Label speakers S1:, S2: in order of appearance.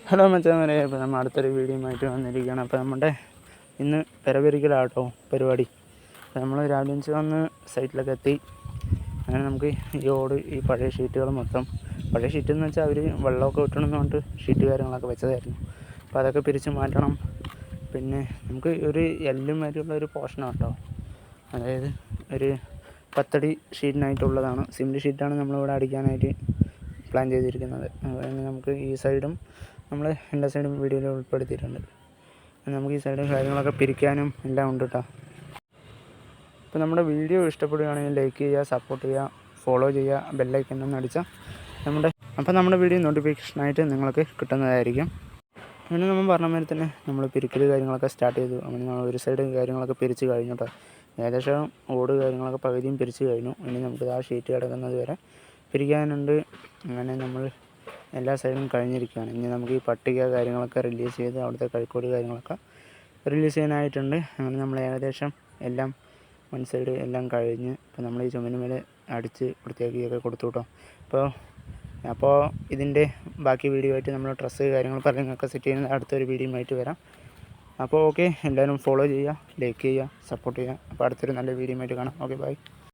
S1: Hello മച്ചാന്മാരെ, അപ്പോൾ നമ്മൾ അടുത്തൊരു വീഡിയോയുമായിട്ട് വന്നിരിക്കുകയാണ്. അപ്പോൾ നമ്മുടെ ഇന്ന് പെരപരിക്കലാട്ടോ പരിപാടി. അപ്പോൾ നമ്മൾ രാവിലെ വന്ന് സൈറ്റിലൊക്കെ എത്തി. അങ്ങനെ നമുക്ക് ഈ പഴയ ഷീറ്റുകൾ മൊത്തം, പഴയ ഷീറ്റെന്ന് വെച്ചാൽ അവർ വെള്ളമൊക്കെ വിട്ടണമെന്ന് പറഞ്ഞിട്ട് ഷീറ്റ് കാര്യങ്ങളൊക്കെ വെച്ചതായിരുന്നു. അപ്പോൾ അതൊക്കെ പിരിച്ച് മാറ്റണം. പിന്നെ നമുക്ക് ഒരു എല്ലും വരെയുള്ള ഒരു പോർഷനാണ് കേട്ടോ. അതായത് ഒരു 10 അടി ഷീറ്റിനായിട്ടുള്ളതാണ്. സിമെൻറ്റ് ഷീറ്റാണ് നമ്മളിവിടെ അടിക്കാനായിട്ട് പ്ലാൻ ചെയ്തിരിക്കുന്നത്. അതുപോലെ നമുക്ക് ഈ സൈഡും നമ്മൾ എല്ലാ സൈഡും വീഡിയോയിൽ ഉൾപ്പെടുത്തിയിട്ടുണ്ട്. നമുക്ക് ഈ സൈഡും കാര്യങ്ങളൊക്കെ പിരിക്കാനും എല്ലാം ഉണ്ട് കേട്ടോ. അപ്പോൾ നമ്മുടെ വീഡിയോ ഇഷ്ടപ്പെടുകയാണെങ്കിൽ ലൈക്ക് ചെയ്യുക, സപ്പോർട്ട് ചെയ്യുക, ഫോളോ ചെയ്യുക, ബെല്ലൈക്കൺ ഒന്ന് അടിച്ചാൽ നമ്മുടെ വീഡിയോ നോട്ടിഫിക്കേഷനായിട്ട് നിങ്ങൾക്ക് കിട്ടുന്നതായിരിക്കും. അങ്ങനെ നമ്മൾ പറഞ്ഞ മാതിരി തന്നെ നമ്മൾ പിരിക്കൽ കാര്യങ്ങളൊക്കെ സ്റ്റാർട്ട് ചെയ്തു. അങ്ങനെ നമ്മൾ ഒരു സൈഡ് കാര്യങ്ങളൊക്കെ പിരിച്ച് കഴിഞ്ഞു കേട്ടോ. ഏകദേശം ഓട് കാര്യങ്ങളൊക്കെ പകുതിയും പിരിച്ച് കഴിഞ്ഞു. ഇനി നമുക്ക് ആ ഷീറ്റ് കിടക്കുന്നത് വരെ പിരിക്കാനുണ്ട്. അങ്ങനെ നമ്മൾ എല്ലാ സൈഡും കഴിഞ്ഞിരിക്കുകയാണ്. ഇനി നമുക്ക് ഈ പട്ടിക കാര്യങ്ങളൊക്കെ റിലീസ് ചെയ്ത് അവിടുത്തെ കഴിക്കോട് കാര്യങ്ങളൊക്കെ റിലീസ് ചെയ്യാനായിട്ടുണ്ട്. അങ്ങനെ നമ്മൾ ഏകദേശം എല്ലാം വൺ സൈഡ് എല്ലാം കഴിഞ്ഞ് ഇപ്പോൾ നമ്മൾ ഈ ചുമരിന് മേലെ അടിച്ച് വൃത്തിയാക്കിയൊക്കെ കൊടുത്തു കേട്ടോ. അപ്പോൾ ഇതിൻ്റെ ബാക്കി വീഡിയോ ആയിട്ട് നമ്മൾ ഡ്രസ്സ് കാര്യങ്ങൾ പറഞ്ഞൊക്കെ സെറ്റ് ചെയ്യുന്ന അടുത്തൊരു വീഡിയോ ആയിട്ട് വരാം. അപ്പോൾ ഓക്കെ, എല്ലാവരും ഫോളോ ചെയ്യുക, ലൈക്ക് ചെയ്യുക, സപ്പോർട്ട് ചെയ്യുക. അപ്പോൾ അടുത്തൊരു നല്ല വീഡിയോ ആയിട്ട് കാണാം. Okay, by.